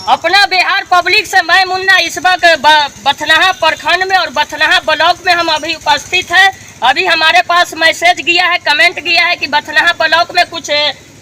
अपना बिहार पब्लिक से मैं मुन्ना इस वक्त बथनाहा प्रखंड में और बथनाहा ब्लॉक में हम अभी उपस्थित हैं। अभी हमारे पास मैसेज गया है, कमेंट गया है कि बथनाहा ब्लॉक में कुछ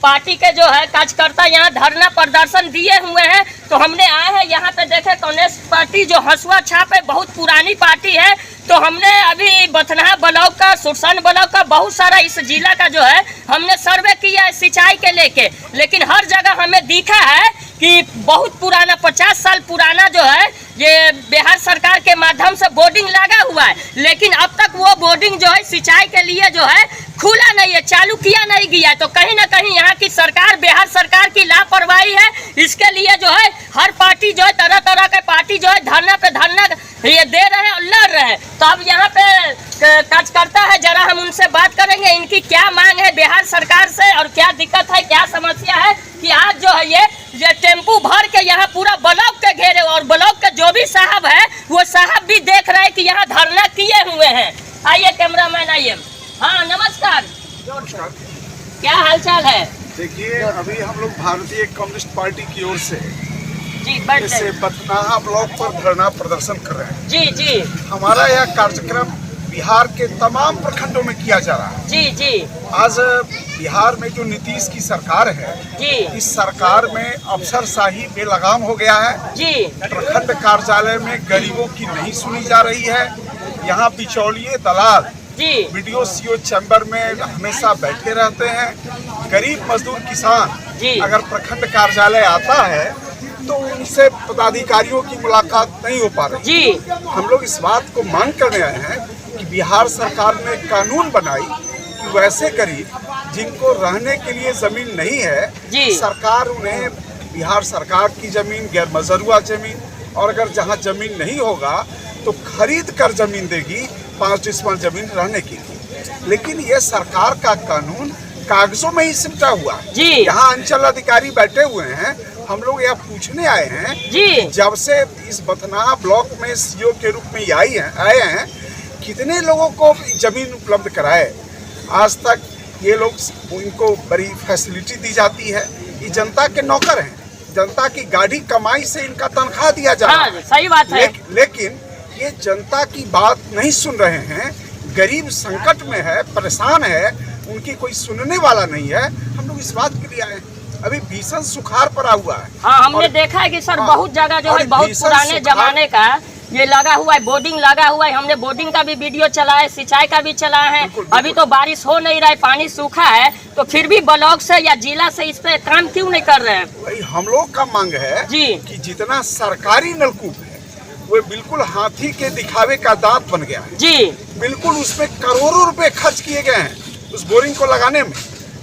पार्टी के जो है कार्यकर्ता यहाँ धरना प्रदर्शन दिए हुए हैं। तो हमने आए हैं यहाँ पे, देखे कम्युनिस्ट पार्टी जो हंसुआ छाप है, बहुत पुरानी पार्टी है। तो हमने अभी बथनाहा ब्लॉक का, सुरसन ब्लॉक का, बहुत सारा इस जिला का जो है हमने सर्वे किया है सिंचाई के लेके, लेकिन हर जगह हमें दिखा है कि बहुत पुराना 50 साल पुराना जो है ये बिहार सरकार के माध्यम से बोर्डिंग लगा हुआ है, लेकिन अब तक वो बोर्डिंग जो है सिंचाई के लिए जो है खुला नहीं है, चालू किया नहीं गया है। तो कहीं ना कहीं यहाँ की सरकार, बिहार सरकार की लापरवाही है। इसके लिए जो है हर पार्टी जो है, तरह तरह के पार्टी जो है धरना पे धरना ये दे रहे हैं और लड़ रहे हैं। तो अब यहाँ पे कार्यकर्ता है, जरा हम उनसे बात करेंगे इनकी क्या मांग है बिहार सरकार से और क्या दिक्कत है, क्या समस्या है कि आज जो है ये टेम्पू भर के यहाँ पूरा ब्लॉक के घेरे, और ब्लॉक के जो भी साहब है वो साहब भी देख रहे हैं कि यहाँ धरना किए हुए हैं। आइए कैमरामैन आइए। हाँ नमस्कार, क्या हालचाल है? देखिए, अभी हम लोग भारतीय कम्युनिस्ट पार्टी की ओर से जी जैसे बथनाहा ब्लॉक पर धरना प्रदर्शन कर रहे हैं। जी जी। हमारा यह कार्यक्रम बिहार के तमाम प्रखंडों में किया जा रहा है। जी जी। आज बिहार में जो नीतीश की सरकार है जी, इस सरकार में अफसरशाही बेलगाम हो गया है जी। प्रखंड कार्यालय में गरीबों की नहीं सुनी जा रही है। यहाँ बिचौलिए दलाल जी, वीडियो सीओ चैम्बर में हमेशा बैठे रहते हैं। गरीब मजदूर किसान जी। अगर प्रखंड कार्यालय आता है तो उनसे पदाधिकारियों की मुलाकात नहीं हो पा रही जी। हम लोग इस बात को मांग करने आए हैं कि बिहार सरकार ने कानून बनाई कि वैसे गरीब जिनको रहने के लिए जमीन नहीं है जी। सरकार उन्हें बिहार सरकार की जमीन, गैर मजरूआ जमीन, और अगर जहाँ जमीन नहीं होगा तो खरीद कर जमीन देगी 5 डिसमिल जमीन रहने के लिए। लेकिन ये सरकार का कानून कागजों में ही सिमटा हुआ है। जी। यहाँ अंचल अधिकारी बैठे हुए हैं। हम लोग यह पूछने आए हैं जी। जब से इस बथनाहा ब्लॉक में सीओ के रूप में आए हैं कितने लोगों को जमीन उपलब्ध कराए। आज तक ये लोग, इनको बड़ी फैसिलिटी दी जाती है। ये जनता के नौकर हैं, जनता की गाढ़ी कमाई से इनका तनख्वाह दिया जा रहा है। सही बात है। लेकिन ये जनता की बात नहीं सुन रहे हैं। गरीब संकट में है, परेशान है, उनकी कोई सुनने वाला नहीं है। हम लोग इस बात के लिए आए। अभी भीषण सुखाड़ पड़ा हुआ है। हाँ, हमने देखा है कि सर बहुत जगह जो है बहुत पुराने जमाने का ये लगा हुआ है, बोर्डिंग लगा हुआ है। हमने बोर्डिंग का भी वीडियो चलाया है, सिंचाई का भी चलाया है। अभी तो बारिश हो नहीं रहा है, पानी सूखा है, तो फिर भी ब्लॉक से या जिला से इस पे काम क्यों नहीं कर रहे हैं? भाई हम लोग का मांग है जी कि जितना सरकारी नलकूप है वो बिल्कुल हाथी के दिखावे का दांत बन गया है। जी। बिल्कुल उसमें करोड़ों रुपए खर्च किए गए हैं उस बोरिंग को लगाने में,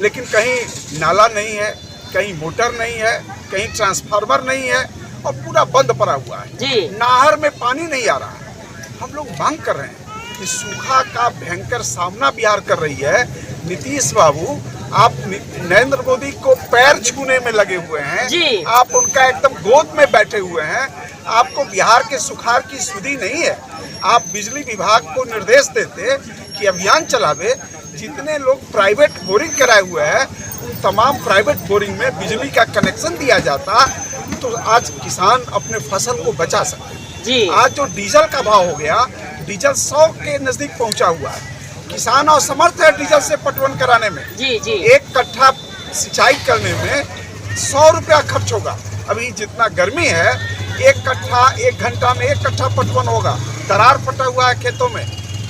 लेकिन कहीं नाला नहीं है, कहीं मोटर नहीं है, कहीं ट्रांसफार्मर नहीं है और पूरा बंद पड़ा हुआ है। जी। नहर में पानी नहीं आ रहा है। हम लोग मांग कर रहे हैं कि सूखा का भयंकर सामना बिहार कर रही है। नीतीश बाबू, आप नरेंद्र मोदी को पैर छूने में लगे हुए हैं। जी। आप उनका एकदम गोद में बैठे हुए हैं। आपको बिहार के सुखाड़ की सुधि नहीं है। आप बिजली विभाग को निर्देश देते कि अभियान चलावे, जितने लोग प्राइवेट बोरिंग कराए हुए हैं उन तमाम प्राइवेट बोरिंग में बिजली का कनेक्शन दिया जाता तो आज किसान अपने फसल को बचा सकते। जी। आज जो डीजल का भाव हो गया, डीजल 100 के नजदीक पहुंचा हुआ है। किसान असमर्थ है डीजल से पटवन कराने में। जी जी। 1 कट्ठा सिंचाई करने में 100 रुपया खर्च होगा। अभी जितना गर्मी है, 1 कट्ठा 1 घंटा में 1 कट्ठा पटवन होगा। दरार फटा हुआ है खेतों में,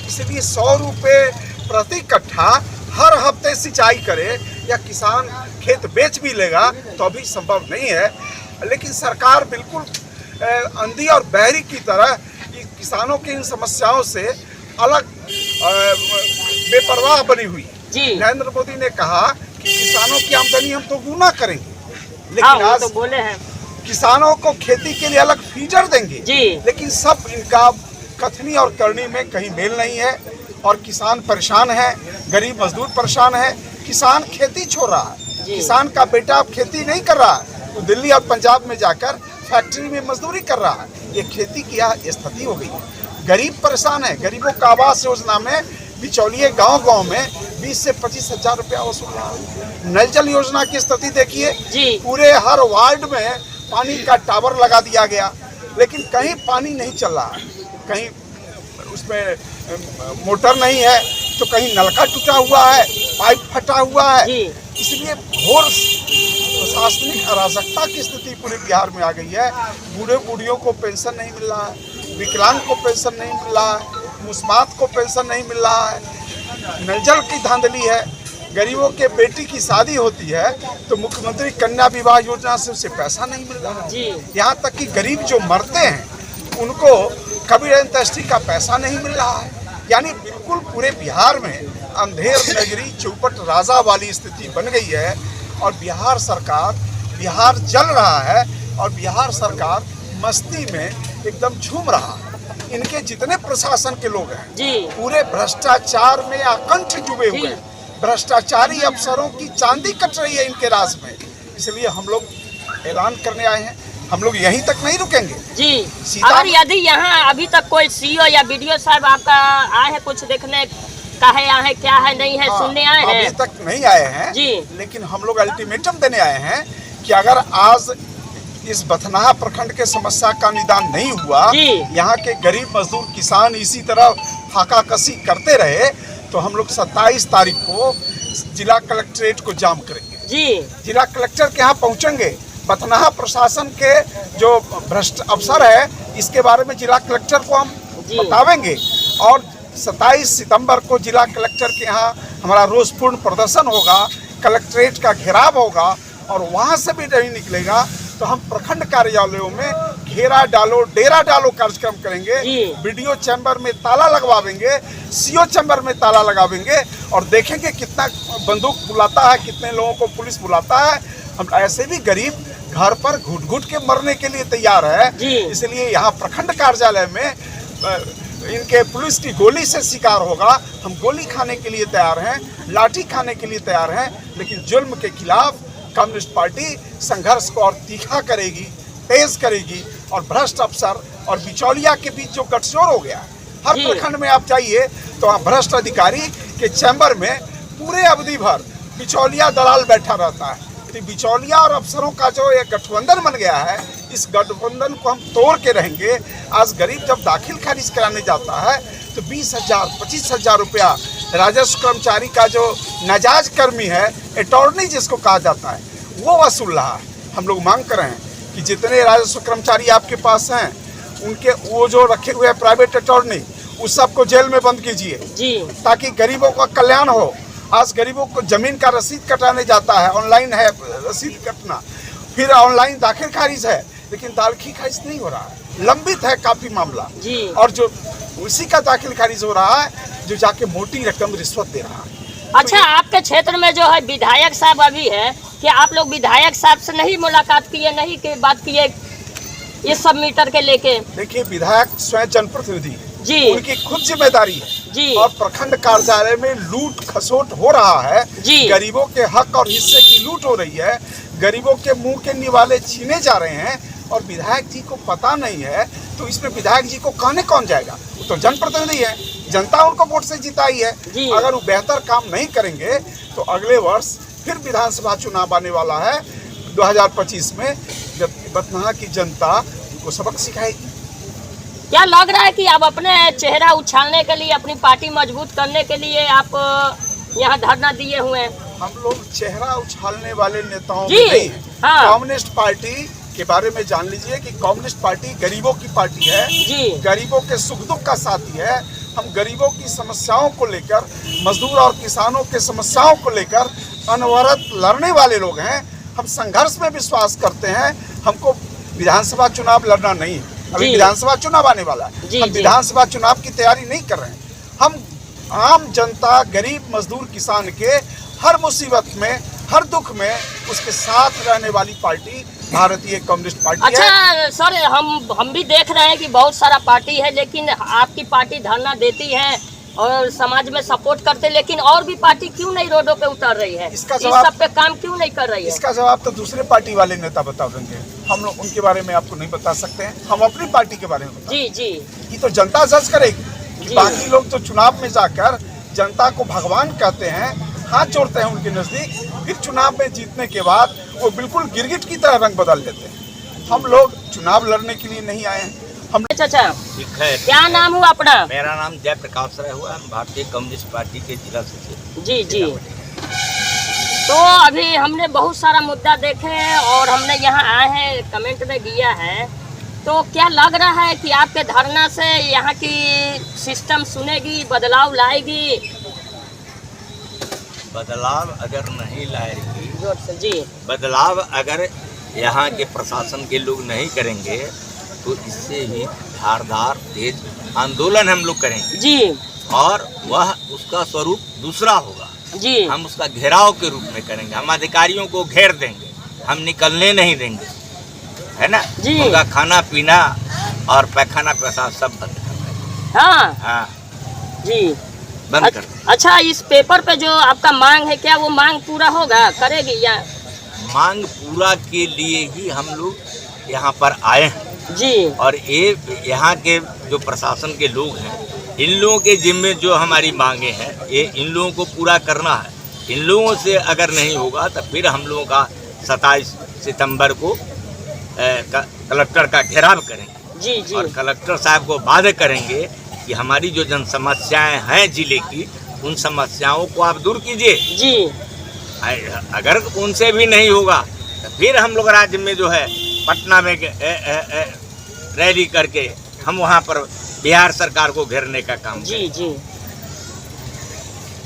इसलिए 100 रुपये प्रति कट्ठा हर हफ्ते सिंचाई करे या किसान खेत बेच भी लेगा तो अभी संभव नहीं है। लेकिन सरकार बिल्कुल अंधी और बहरी की तरह किसानों की इन समस्याओं से अलग बेपरवाह बनी हुई है। जी। नरेंद्र मोदी ने कहा कि किसानों की आमदनी हम तो गुना करेंगे, लेकिन हाँ, आज तो बोले हैं किसानों को खेती के लिए अलग फीडर देंगे। जी। लेकिन सब इनका कथनी और करनी में कहीं मेल नहीं है और किसान परेशान है, गरीब मजदूर परेशान है। किसान खेती छोड़ रहा है। किसान का बेटा अब खेती नहीं कर रहा है, तो दिल्ली और पंजाब में जाकर फैक्ट्री में मजदूरी कर रहा है। ये खेती की स्थिति हो गई है। गरीब परेशान है। गरीबों का आवास योजना में बिचौलिए गांव-गांव में 20 से 25 हजार रुपया वसूल रहा है। नल जल योजना की स्थिति देखिए, पूरे हर वार्ड में पानी का टावर लगा दिया गया, लेकिन कहीं पानी नहीं चल रहा है, कहीं उसमें मोटर नहीं है, तो कहीं नलका टूटा हुआ है, पाइप फटा हुआ है। इसलिए घोर प्रशासनिक अराजकता की स्थिति पूरे बिहार में आ गई है। बूढ़े बूढ़ियों को पेंशन नहीं मिल रहा है, विकलांग को पेंशन नहीं मिल रहा है, मुस्मात को पेंशन नहीं मिल रहा है, नलजल की धांधली है। गरीबों के बेटी की शादी होती है तो मुख्यमंत्री कन्या विवाह योजना से उसे पैसा नहीं मिल रहा है। यहाँ तक कि गरीब जो मरते हैं उनको कबीर अंत्येष्टि का पैसा नहीं मिल रहा है। यानी बिल्कुल पूरे बिहार में अंधेर नगरी चौपट राजा वाली स्थिति बन गई है और बिहार जल रहा है और बिहार सरकार मस्ती में एकदम झूम रहा है। इनके जितने प्रशासन के लोग हैं पूरे भ्रष्टाचार में आकंठ डूबे हुए हैं। भ्रष्टाचारी अफसरों की चांदी कट रही है इनके राज में। इसलिए हम लोग ऐलान करने आए हैं, हम लोग यहीं तक नहीं रुकेंगे जी। अगर यदि यहाँ अभी तक कोई सीईओ या बीडीओ साहब आपका आए हैं कुछ देखने का है, यहाँ है क्या है नहीं है, सुनने आए हैं? अभी तक नहीं आए हैं जी, लेकिन हम लोग अल्टीमेटम देने आए हैं कि अगर आज इस बथनाहा प्रखंड के समस्या का निदान नहीं हुआ, यहाँ के गरीब मजदूर किसान इसी तरह फाकाकशी करते रहे, तो हम लोग 27 तारीख को जिला कलेक्ट्रेट को जाम करेंगे जी। जिला कलेक्टर के यहाँ पहुँचेंगे, बथनाहा प्रशासन के जो भ्रष्ट अफसर है इसके बारे में जिला कलेक्टर को हम बतावेंगे और 27 सितंबर को जिला कलेक्टर के यहाँ हमारा रोषपूर्ण प्रदर्शन होगा, कलेक्ट्रेट का घेराव होगा और वहाँ से भी नहीं निकलेगा तो हम प्रखंड कार्यालयों में घेरा डालो डेरा डालो कार्यक्रम करेंगे। वीडियो चैम्बर में ताला लगवाएंगे, सीओ चैम्बर में ताला लगावेंगे और देखेंगे कितना बंदूक बुलाता है, कितने लोगों को पुलिस बुलाता है। हम ऐसे भी गरीब घर पर घुट घुट के मरने के लिए तैयार है, इसलिए यहाँ प्रखंड कार्यालय में इनके पुलिस की गोली से शिकार होगा। हम गोली खाने के लिए तैयार हैं, लाठी खाने के लिए तैयार हैं, लेकिन जुल्म के खिलाफ कम्युनिस्ट पार्टी संघर्ष को और तीखा करेगी, तेज करेगी और भ्रष्ट अफसर और बिचौलिया के बीच जो गठजोड़ हो गया, हर प्रखंड में आप जाइए तो वहाँ भ्रष्ट अधिकारी के चैम्बर में पूरे अवधि भर बिचौलिया दलाल बैठा रहता है। तो बिचौलिया और अफसरों का जो एक गठबंधन बन गया है, इस गठबंधन को हम तोड़ के रहेंगे। आज गरीब जब दाखिल खारिज कराने जाता है तो 20,000 25,000 रुपया राजस्व कर्मचारी का जो नाजायज कर्मी है, अटॉर्नी जिसको कहा जाता है, वो वसूल रहा है। हम लोग मांग कर रहे हैं कि जितने राजस्व कर्मचारी आपके पास हैं उनके वो जो रखे हुए हैं प्राइवेट अटॉर्नी, उस सबको जेल में बंद कीजिए ताकि गरीबों का कल्याण हो। आज गरीबों को जमीन का रसीद कटाने जाता है, ऑनलाइन है रसीद कटना, फिर ऑनलाइन दाखिल खारिज है, लेकिन दाखिल खारिज नहीं हो रहा है, लंबित है काफी मामला और जो उसी का दाखिल खारिज हो रहा है जो जाके मोटी रकम रिश्वत दे रहा है। अच्छा, आपके क्षेत्र में जो है विधायक साहब अभी है, क्या आप लोग विधायक साहब से नहीं मुलाकात किए, नहीं की बात किए इस सब मीटर के लेके? देखिए, विधायक स्वयं जनप्रतिनिधि है जी, उनकी खुद जिम्मेदारी है जी। और प्रखंड कार्यालय में लूट खसोट हो रहा है जी, गरीबों के हक और हिस्से की लूट हो रही है, गरीबों के मुंह के निवाले छीने जा रहे हैं और विधायक जी को पता नहीं है, तो इसमें विधायक जी को कहने कौन जाएगा? वो तो जनप्रतिनिधि है, जनता उनको वोट से जिताई है। अगर वो बेहतर काम नहीं करेंगे तो अगले वर्ष फिर विधानसभा चुनाव आने वाला है 2025 में, जब बथनाहा की जनता उनको सबक सिखाएगी। क्या लग रहा है कि आप अपने चेहरा उछालने के लिए, अपनी पार्टी मजबूत करने के लिए आप यहाँ धरना दिए हुए हैं? हम लोग चेहरा उछालने वाले नेताओं में नहीं हैं। कम्युनिस्ट पार्टी के बारे में जान लीजिए कि कम्युनिस्ट पार्टी गरीबों की पार्टी है जी, गरीबों के सुख दुख का साथी है। हम गरीबों की समस्याओं को लेकर, मजदूर और किसानों के समस्याओं को लेकर अनवरत लड़ने वाले लोग हैं। हम संघर्ष में विश्वास करते हैं। हमको विधानसभा चुनाव लड़ना नहीं है, अभी विधानसभा चुनाव आने वाला है, हम विधानसभा चुनाव की तैयारी नहीं कर रहे हैं। हम आम जनता, गरीब मजदूर किसान के हर मुसीबत में, हर दुख में उसके साथ रहने वाली पार्टी भारतीय कम्युनिस्ट पार्टी है। अच्छा सर, हम भी देख रहे हैं कि बहुत सारा पार्टी है, लेकिन आपकी पार्टी धरना देती है और समाज में सपोर्ट करते, लेकिन और भी पार्टी क्यों नहीं रोडों पे उतर रही है? इसका जवाब, इस सब पे काम क्यों नहीं कर रही है? इसका जवाब तो दूसरे पार्टी वाले नेता बता देंगे, हम लोग उनके बारे में आपको नहीं बता सकते हैं। हम अपनी पार्टी के बारे में जी ये तो जनता जज करेगी। बाकी लोग तो चुनाव में जाकर जनता को भगवान कहते हैं, हाथ जोड़ते हैं उनके नजदीक, फिर चुनाव में जीतने के बाद वो बिल्कुल गिरगिट की तरह रंग बदल देते हैं। हम लोग चुनाव लड़ने के लिए नहीं आए हैं। हम चाचा ठीक है। क्या नाम हुआ अपना? मेरा नाम जयप्रकाश राय हुआ, हम भारतीय कम्युनिस्ट पार्टी के जिला सचिव। जी जी। तो अभी हमने बहुत सारा मुद्दा देखे हैं और हमने यहाँ आए हैं, कमेंट में दिया है, तो क्या लग रहा है कि आपके धरना से यहाँ की सिस्टम सुनेगी, बदलाव लाएगी? बदलाव अगर नहीं लाएगी, जोर से जी। बदलाव अगर यहाँ के प्रशासन के लोग नहीं करेंगे तो इससे ही धारदार तेज आंदोलन हम लोग करेंगे जी। और वह उसका स्वरूप दूसरा होगा जी। हम उसका घेराव के रूप में करेंगे। हम अधिकारियों को घेर देंगे, हम निकलने नहीं देंगे, है ना जी। उनका खाना पीना और पैखाना पेशाब सब बंद कर देंगे। हाँ हाँ जी, बंद कर देंगे। अच्छा, इस पेपर पे जो आपका मांग है, क्या वो मांग पूरा होगा, करेगी या? मांग पूरा के लिए ही हम लोग यहाँ पर आए हैं जी। और ये यहाँ के जो प्रशासन के लोग हैं, इन लोगों के जिम्मे जो हमारी मांगे हैं, ये इन लोगों को पूरा करना है। इन लोगों से अगर नहीं होगा तो फिर हम लोगों का 27 सितंबर को कलेक्टर का घेराव करेंगे। जी जी। और कलेक्टर साहब को वादे करेंगे कि हमारी जो जन समस्याएं हैं जिले की, उन समस्याओं को आप दूर कीजिए। जी। अगर उनसे भी नहीं होगा तो फिर हम लोग राज्य में जो है पटना में रैली करके हम वहाँ पर बिहार सरकार को घेरने का काम जी करेंगे। जी।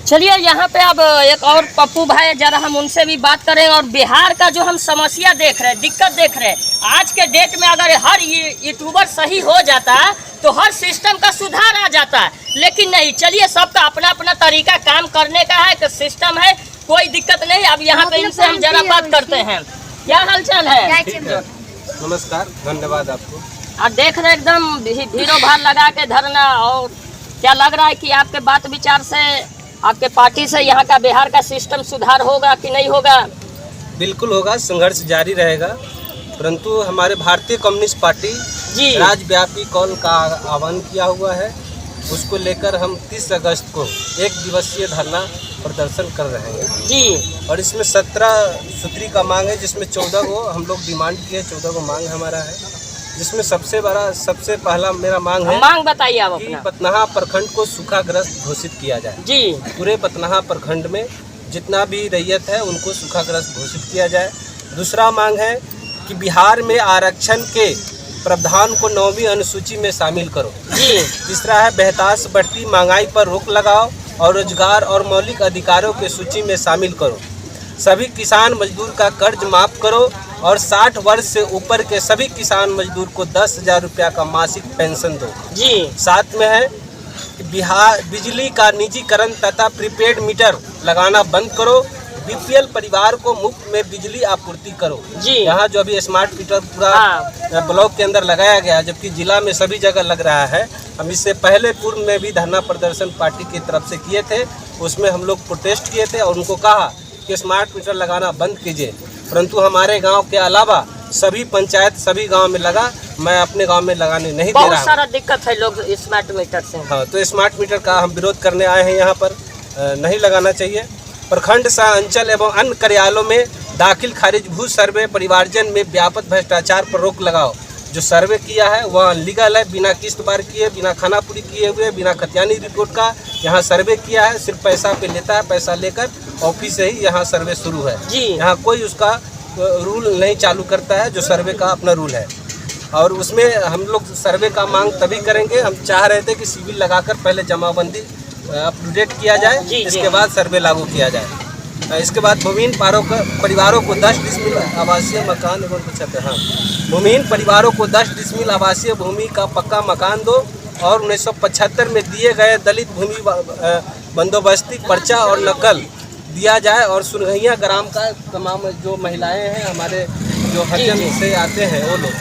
चलिए, यहाँ पे अब एक और पप्पू भाई, जरा हम उनसे भी बात करें। और बिहार का जो हम समस्या देख रहे हैं, दिक्कत देख रहे हैं, आज के डेट में अगर हर यूट्यूबर सही हो जाता तो हर सिस्टम का सुधार आ जाता है, लेकिन नहीं। चलिए, सबका अपना अपना तरीका काम करने का है, तो सिस्टम है, कोई दिक्कत नहीं। अब यहाँ पे इनसे हम जरा बात करते हैं। क्या हालचाल है? नमस्कार, धन्यवाद आपको। आप देख रहे एकदम भीड़ों भाड़ लगा के धरना, और क्या लग रहा है कि आपके बात विचार से, आपके पार्टी से यहाँ का बिहार का सिस्टम सुधार होगा कि नहीं होगा? बिल्कुल होगा, संघर्ष जारी रहेगा, परंतु हमारे भारतीय कम्युनिस्ट पार्टी जी राज्यव्यापी कॉल का आह्वान किया हुआ है। उसको लेकर हम 30 अगस्त को 1 दिवसीय धरना प्रदर्शन कर रहे हैं जी। और इसमें 17 सूत्री का मांग है, जिसमें 14 को हम लोग डिमांड किए, 14 को मांग हमारा है। जिसमें सबसे पहला मेरा मांग है, मांग बताइए आप कि अपना। पटनाहा प्रखंड को सूखाग्रस्त घोषित किया जाए। जी। पूरे पटनाहा प्रखंड में जितना भी रैयत है उनको सूखाग्रस्त घोषित किया जाए। दूसरा मांग है कि बिहार में आरक्षण के प्रावधान को 9वीं अनुसूची में शामिल करो। जी। तीसरा है, बेहताश बढ़ती महंगाई पर रोक लगाओ और रोजगार और मौलिक अधिकारों के सूची में शामिल करो। सभी किसान मजदूर का कर्ज माफ करो और 60 वर्ष से ऊपर के सभी किसान मजदूर को 10,000 रुपया का मासिक पेंशन दो। जी। साथ में है कि बिहार बिजली का निजीकरण तथा प्रीपेड मीटर लगाना बंद करो। बीपीएल परिवार को मुफ्त में बिजली आपूर्ति करो। जी। यहाँ जो अभी स्मार्ट मीटर पूरा ब्लॉक के अंदर लगाया गया, जबकि जिला में सभी जगह लग रहा है। हम इससे पहले पूर्व में भी धरना प्रदर्शन पार्टी की तरफ से किए थे, उसमें हम लोग प्रोटेस्ट किए थे और उनको कहा कि स्मार्ट मीटर लगाना बंद कीजिए, परंतु हमारे गांव के अलावा सभी पंचायत सभी गांव में लगा। मैं अपने गांव में लगाने नहीं दे रहा। बहुत सारा दिक्कत है लोग स्मार्ट मीटर से। हाँ, तो स्मार्ट मीटर का हम विरोध करने आए हैं यहाँ पर। नहीं लगाना चाहिए। प्रखंड सह अंचल एवं अन्य कार्यालयों में दाखिल खारिज भू सर्वे परिवारजन में व्यापक भ्रष्टाचार पर रोक लगाओ। जो सर्वे किया है वह अनलीगल है, बिना किस्त बार किए, बिना खाना पूरी किए हुए, बिना खतियानी रिपोर्ट का यहाँ सर्वे किया है। सिर्फ पैसा पे लेता है, पैसा लेकर ऑफिस से ही यहाँ सर्वे शुरू है। जी। यहाँ कोई उसका रूल नहीं चालू करता है, जो सर्वे का अपना रूल है। और उसमें हम लोग सर्वे का मांग तभी करेंगे, हम चाह रहे थे कि सिविल लगाकर पहले जमाबंदी अप टू डेट किया जाए, इसके बाद सर्वे लागू किया जाए। इसके बाद भूमिहीन परिवारों को 10 डिसमिल आवासीय मकान एवं भूमिहीन परिवारों को 10 डिसमिल आवासीय भूमि का पक्का मकान दो और 1975 में दिए गए दलित भूमि बंदोबस्ती पर्चा और नकल दिया जाए। और सुरघैया ग्राम का तमाम जो महिलाएं हैं, हमारे जो हरिजन से आते हैं, वो लोग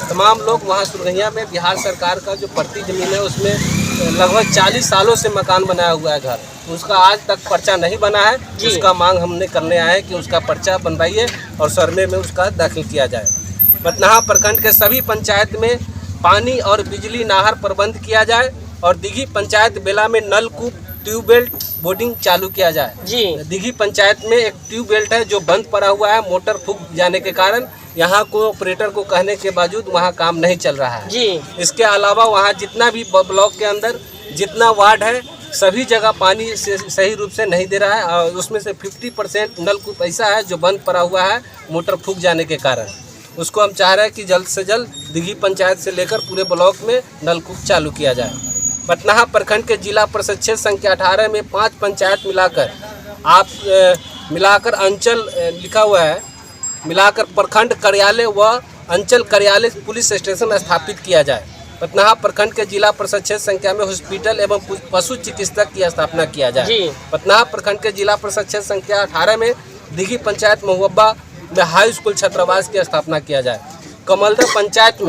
तमाम लोग वहाँ सुरघैया में बिहार सरकार का जो पट्टी ज़मीन है उसमें लगभग 40 सालों से मकान बनाया हुआ है घर, उसका आज तक पर्चा नहीं बना है। उसका मांग हमने करने आए कि उसका पर्चा बनवाइए और सर्वे में उसका दाखिल किया जाए। पटनाहा प्रखंड के सभी पंचायत में पानी और बिजली नाहर प्रबंध किया जाए और दिघी पंचायत बेला में नलकूप ट्यूबवेल बोर्डिंग चालू किया जाए। जी दिघी पंचायत में एक ट्यूबवेल है जो बंद पड़ा हुआ है, मोटर फूक जाने के कारण यहाँ को ऑपरेटर को कहने के बावजूद वहाँ काम नहीं चल रहा है। जी इसके अलावा वहाँ जितना भी ब्लॉक के अंदर जितना वार्ड है सभी जगह पानी से सही रूप से नहीं दे रहा है और उसमें से 50% नलकूप ऐसा है जो बंद पड़ा हुआ है मोटर फूक जाने के कारण। उसको हम चाह रहे हैं कि जल्द से जल्द दिघी पंचायत से लेकर पूरे ब्लॉक में नलकूप चालू किया जाए। पटनाहा प्रखंड के जिला परिषद क्षेत्र संख्या 18 में 5 पंचायत मिलाकर अंचल लिखा हुआ है, मिलाकर प्रखंड कार्यालय व अंचल कार्यालय पुलिस स्टेशन स्थापित किया जाए। पटनाहा प्रखंड के जिला परिषद क्षेत्र संख्या में हॉस्पिटल एवं पशु चिकित्सक की स्थापना किया जाए। जी पटनाहा प्रखंड के जिला परिषद क्षेत्र संख्या 18 में दिघी पंचायत महुआ में हाई स्कूल छात्रावास की स्थापना किया जाए। कमलदह पंचायत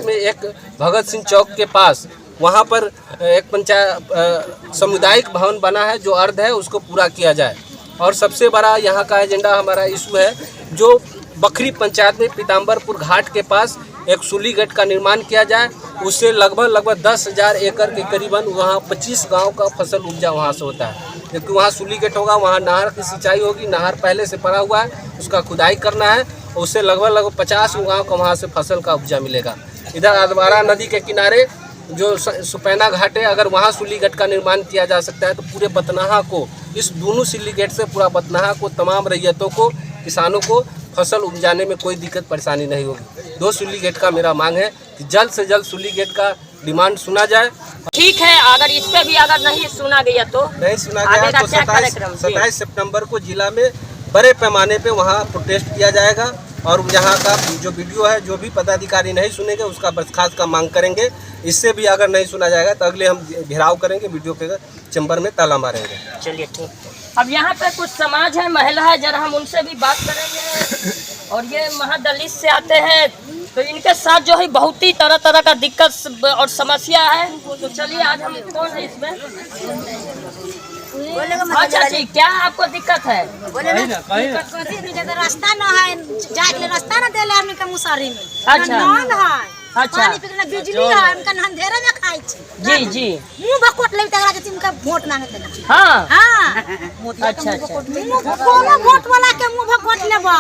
में एक भगत सिंह चौक के पास वहाँ पर एक पंचायत सामुदायिक भवन बना है जो अर्ध है, उसको पूरा किया जाए। और सबसे बड़ा यहाँ का एजेंडा हमारा इशू है जो बखरी पंचायत में पीताम्बरपुर घाट के पास एक सूली गेट का निर्माण किया जाए। उससे लगभग 10,000 एकड़ के करीबन वहाँ 25 गांव का फसल उपजा वहाँ से होता है, क्योंकि वहाँ सूली गेट होगा, वहाँ नहर की सिंचाई होगी। नहर पहले से पड़ा हुआ है, उसका खुदाई करना है, उससे लगभग 50 गाँव का वहाँ से फसल का उपजा मिलेगा। इधर अधवारा नदी के किनारे जो सुपैना घाट है, अगर वहाँ सूली गेट का निर्माण किया जा सकता है तो पूरे बथनाहा को, इस दोनों सूली गेट से पूरा बथनाहा को, तमाम रैयतों को, किसानों को फसल उपजाने में कोई दिक्कत परेशानी नहीं होगी। 2 सूली गेट का मेरा मांग है कि जल्द से जल्द सूली गेट का डिमांड सुना जाए। ठीक है, अगर इस पे भी अगर नहीं सुना गया तो नहीं सुना गया तो 27 सितंबर को जिला में बड़े पैमाने पे वहाँ प्रोटेस्ट किया जाएगा और यहाँ का जो वीडियो है, जो भी पदाधिकारी नहीं सुनेंगे उसका बर्खास्त का मांग करेंगे। इससे भी अगर नहीं सुना जाएगा तो अगले हम घेराव करेंगे, वीडियो पे चैम्बर में ताला मारेंगे। चलिए ठीक। अब यहाँ पे कुछ समाज है, महिला है, जरा हम उनसे भी बात करेंगे। और ये महादलित से आते हैं तो इनके साथ जो है बहुत ही तरह तरह का दिक्कत और समस्या है। तो चलिए आज हम कौन है इसमें। अच्छा जी, क्या आपको दिक्कत है? रास्ता न है, जाके रास्ता न देले हमनी के मुसारी में। अच्छा नल है, अच्छा पानी पे बिजली है, हमका अंधेरे में खाई छी। जी जी मुंह भकोट ले तगड़ा के तिनका वोट मांगे थे। हाँ हां अच्छा अच्छा मुंह कोनो वोट वाला के मुंह भकोट लेबा।